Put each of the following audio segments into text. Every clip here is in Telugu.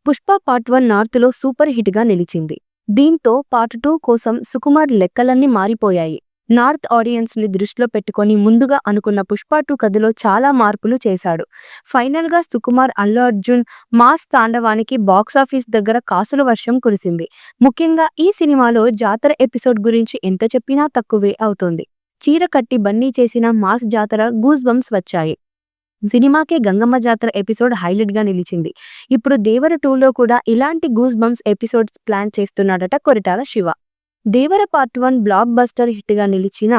పుష్ప పార్ట్ 1 నార్త్లో సూపర్ హిట్గా నిలిచింది. దీంతో పార్ట్ 2 కోసం సుకుమార్ లెక్కలన్నీ మారిపోయాయి. నార్త్ ఆడియన్స్ని దృష్టిలో పెట్టుకొని ముందుగా అనుకున్న పుష్ప 2 కథలో చాలా మార్పులు చేశాడు. ఫైనల్గా సుకుమార్ అల్లు అర్జున్ మాస్ తాండవానికి బాక్సాఫీస్ దగ్గర కాసుల వర్షం కురిసింది. ముఖ్యంగా ఈ సినిమాలో జాతర ఎపిసోడ్ గురించి ఎంత చెప్పినా తక్కువే అవుతోంది. చీర కట్టి బన్నీ చేసిన మాస్ జాతర గూస్ బంప్స్ వచ్చాయి. సినిమాకే గంగమ్మ జాతర ఎపిసోడ్ హైలైట్గా నిలిచింది. ఇప్పుడు దేవర 2లో కూడా ఇలాంటి గూస్ బంప్స్ ఎపిసోడ్స్ ప్లాన్ చేస్తున్నాడట Koratala Siva. Devara part 1 blockbuster హిట్గా నిలిచిన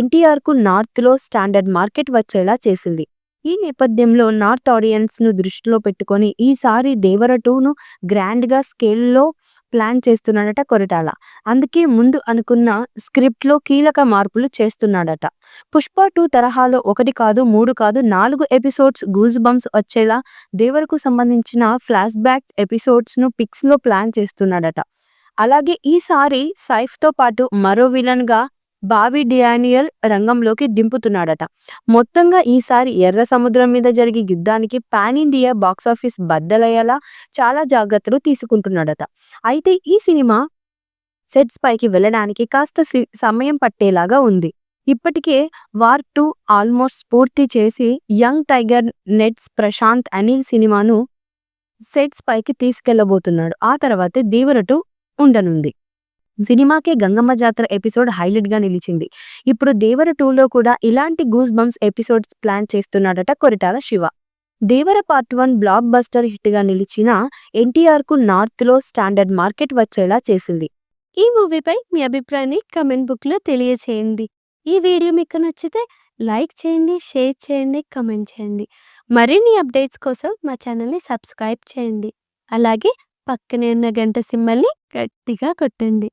ఎన్టీఆర్కు నార్త్లో స్టాండర్డ్ మార్కెట్ వచ్చేలా చేసింది. ఈ నేపథ్యంలో నార్త్ ఆడియన్స్ను దృష్టిలో పెట్టుకొని ఈసారి దేవర 2ను గ్రాండ్గా స్కేల్లో ప్లాన్ చేస్తున్నాడట కొరటాల. అందుకే ముందు అనుకున్న స్క్రిప్ట్లో కీలక మార్పులు చేస్తున్నాడట. పుష్ప 2 తరహాలో 1 కాదు 3 కాదు 4 ఎపిసోడ్స్ గూస్ బంప్స్ వచ్చేలా దేవరకు సంబంధించిన ఫ్లాష్ బ్యాక్ ఎపిసోడ్స్ను పిక్స్లో ప్లాన్ చేస్తున్నాడట. అలాగే ఈసారి సైఫ్తో పాటు మరో విలన్గా బాబీ డియానియల్ రంగంలోకి దింపుతున్నాడట. మొత్తంగా ఈసారి ఎర్ర సముద్రం మీద జరిగే యుద్ధానికి పాన్ ఇండియా బాక్సాఫీస్ బద్దలయ్యేలా చాలా జాగ్రత్తలు తీసుకుంటున్నాడట. అయితే ఈ సినిమా సెట్స్ పైకి వెళ్ళడానికి కాస్త సమయం పట్టేలాగా ఉంది. ఇప్పటికే వార్ 2 ఆల్మోస్ట్ పూర్తి చేసి యంగ్ టైగర్ నెట్స్ ప్రశాంత్ అనిల్ సినిమాను సెట్స్ పైకి తీసుకెళ్లబోతున్నాడు. ఆ తర్వాతే దేవర 2 ఉండనుంది. సినిమాకే గంగమ్మ జాతర ఎపిసోడ్ హైలైట్గా నిలిచింది. ఇప్పుడు దేవర 2లో కూడా ఇలాంటి గూస్ బంప్స్ ఎపిసోడ్స్ ప్లాన్ చేస్తున్నాడట Koratala Siva. Devara part 1 blockbuster హిట్గా నిలిచిన ఎన్టీఆర్కు నార్త్లో స్టాండర్డ్ మార్కెట్ వచ్చేలా చేసింది. ఈ మూవీపై మీ అభిప్రాయాన్ని కమెంట్ బుక్లో తెలియచేయండి. ఈ వీడియో మీకు నచ్చితే లైక్ చేయండి, షేర్ చేయండి, కమెంట్ చేయండి. మరిన్ని అప్డేట్స్ కోసం మా ఛానల్ని సబ్స్క్రైబ్ చేయండి. అలాగే పక్కనే ఉన్న గంట సింబల్ని గట్టిగా కొట్టండి.